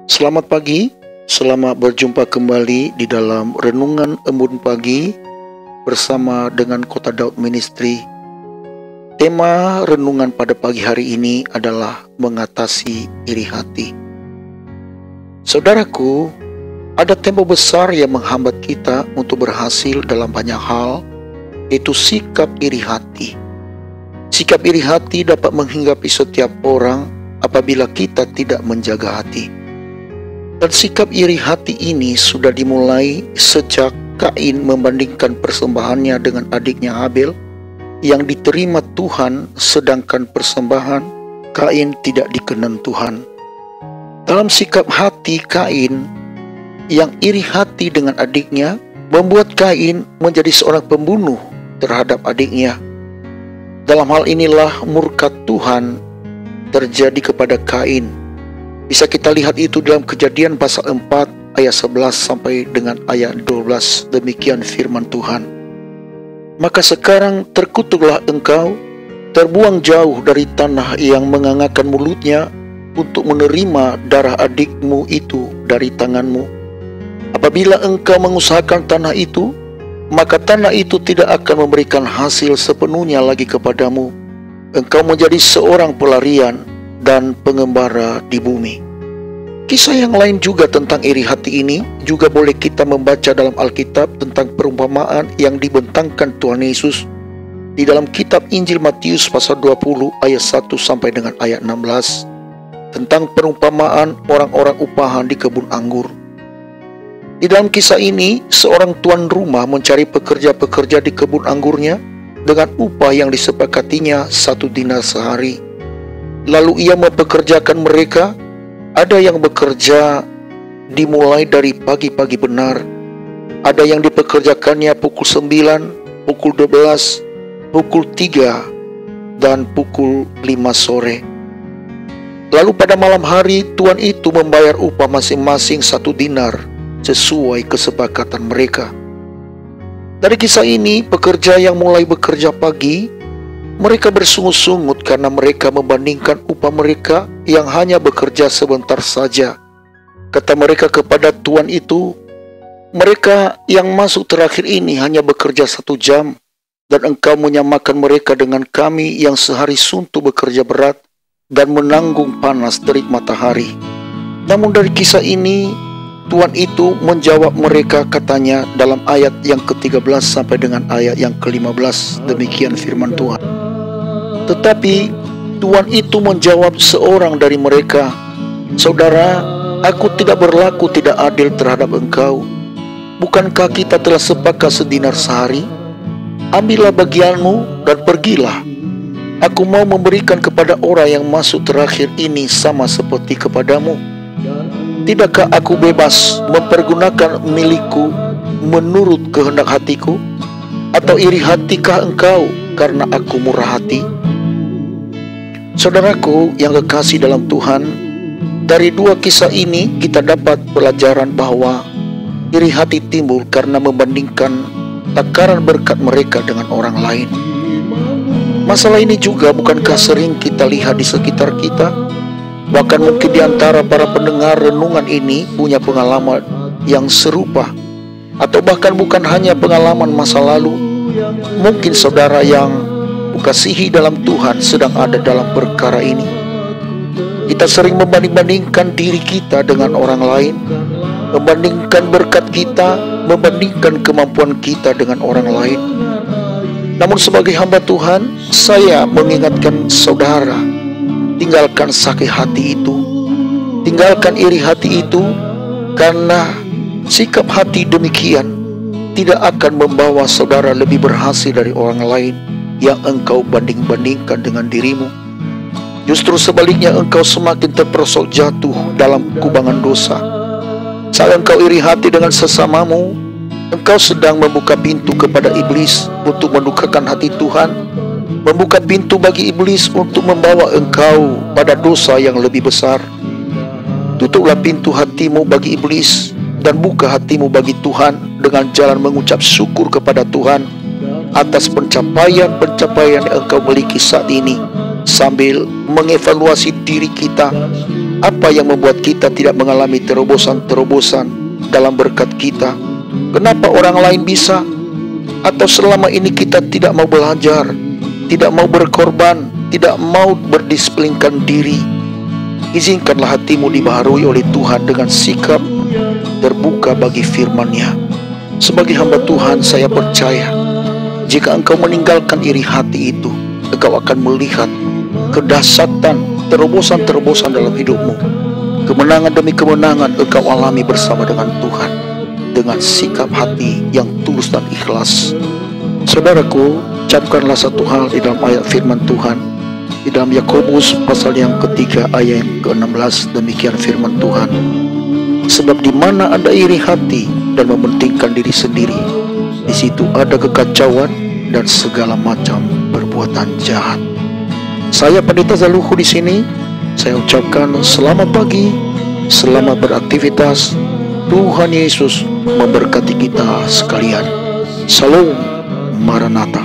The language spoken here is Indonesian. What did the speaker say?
Selamat pagi, selamat berjumpa kembali di dalam Renungan Embun Pagi bersama dengan Kota Daud Ministry. Tema renungan pada pagi hari ini adalah mengatasi iri hati. Saudaraku, ada tembok besar yang menghambat kita untuk berhasil dalam banyak hal, yaitu sikap iri hati. Sikap iri hati dapat menghinggapi setiap orang apabila kita tidak menjaga hati. Dan sikap iri hati ini sudah dimulai sejak Kain membandingkan persembahannya dengan adiknya Habel yang diterima Tuhan, sedangkan persembahan Kain tidak dikenan Tuhan. Dalam sikap hati Kain yang iri hati dengan adiknya membuat Kain menjadi seorang pembunuh terhadap adiknya. Dalam hal inilah murka Tuhan terjadi kepada Kain. Bisa kita lihat itu dalam Kejadian pasal 4 ayat 11 sampai dengan ayat 12. Demikian firman Tuhan. Maka sekarang terkutuklah engkau, terbuang jauh dari tanah yang mengangakkan mulutnya untuk menerima darah adikmu itu dari tanganmu. Apabila engkau mengusahakan tanah itu, maka tanah itu tidak akan memberikan hasil sepenuhnya lagi kepadamu. Engkau menjadi seorang pelarian dan pengembara di bumi. Kisah yang lain juga tentang iri hati ini juga boleh kita membaca dalam Alkitab tentang perumpamaan yang dibentangkan Tuhan Yesus di dalam kitab Injil Matius pasal 20 ayat 1 sampai dengan ayat 16 tentang perumpamaan orang-orang upahan di kebun anggur. Di dalam kisah ini, seorang tuan rumah mencari pekerja-pekerja di kebun anggurnya dengan upah yang disepakatinya 1 dinar sehari. Lalu ia mempekerjakan mereka. Ada yang bekerja dimulai dari pagi-pagi benar. Ada yang dipekerjakannya pukul 9, pukul 12, pukul 3, dan pukul 5 sore. Lalu pada malam hari tuan itu membayar upah masing-masing 1 dinar sesuai kesepakatan mereka. Dari kisah ini, pekerja yang mulai bekerja pagi, mereka bersungut-sungut karena mereka membandingkan upah mereka yang hanya bekerja sebentar saja. Kata mereka kepada tuan itu, mereka yang masuk terakhir ini hanya bekerja 1 jam, dan engkau menyamakan mereka dengan kami yang sehari suntuk bekerja berat dan menanggung panas terik matahari. Namun dari kisah ini, tuan itu menjawab mereka, katanya dalam ayat yang ke-13 sampai dengan ayat yang ke-15. Demikian firman Tuhan. Tetapi tuan itu menjawab seorang dari mereka, "Saudara, aku tidak berlaku tidak adil terhadap engkau. Bukankah kita telah sepakat sedinar sehari? Ambillah bagianmu dan pergilah. Aku mau memberikan kepada orang yang masuk terakhir ini sama seperti kepadamu. Tidakkah aku bebas mempergunakan milikku menurut kehendak hatiku? Atau iri hatikah engkau karena aku murah hati?" Saudaraku yang kekasih dalam Tuhan, dari dua kisah ini kita dapat pelajaran bahwa iri hati timbul karena membandingkan takaran berkat mereka dengan orang lain. Masalah ini juga bukankah sering kita lihat di sekitar kita? Bahkan mungkin di antara para pendengar renungan ini punya pengalaman yang serupa, atau bahkan bukan hanya pengalaman masa lalu. Mungkin saudara yang kasihi dalam Tuhan sedang ada dalam perkara ini. Kita sering membanding-bandingkan diri kita dengan orang lain, membandingkan berkat kita, membandingkan kemampuan kita dengan orang lain. Namun sebagai hamba Tuhan, saya mengingatkan saudara, tinggalkan sakit hati itu, tinggalkan iri hati itu, karena sikap hati demikian tidak akan membawa saudara lebih berhasil dari orang lain yang engkau banding-bandingkan dengan dirimu. Justru sebaliknya, engkau semakin terperosok jatuh dalam kubangan dosa. Saat engkau iri hati dengan sesamamu, engkau sedang membuka pintu kepada iblis untuk mendukakan hati Tuhan, membuka pintu bagi iblis untuk membawa engkau pada dosa yang lebih besar. Tutuplah pintu hatimu bagi iblis dan buka hatimu bagi Tuhan dengan jalan mengucap syukur kepada Tuhan atas pencapaian-pencapaian yang engkau miliki saat ini, sambil mengevaluasi diri kita. Apa yang membuat kita tidak mengalami terobosan-terobosan dalam berkat kita? Kenapa orang lain bisa? Atau selama ini kita tidak mau belajar, tidak mau berkorban, tidak mau berdisiplinkan diri? Izinkanlah hatimu dibaharui oleh Tuhan dengan sikap terbuka bagi firman-Nya. Sebagai hamba Tuhan, saya percaya jika engkau meninggalkan iri hati itu, engkau akan melihat kedahsyatan terobosan-terobosan dalam hidupmu. Kemenangan demi kemenangan engkau alami bersama dengan Tuhan, dengan sikap hati yang tulus dan ikhlas. Saudaraku, camkanlah satu hal di dalam ayat firman Tuhan, di dalam Yakobus pasal yang ketiga ayat yang ke-16. Demikian firman Tuhan, sebab di mana ada iri hati dan mementingkan diri sendiri, di situ ada kekacauan dan segala macam perbuatan jahat. Saya Pendeta Zaluhu di sini. Saya ucapkan selamat pagi, selamat beraktivitas. Tuhan Yesus memberkati kita sekalian. Salam Maranatha.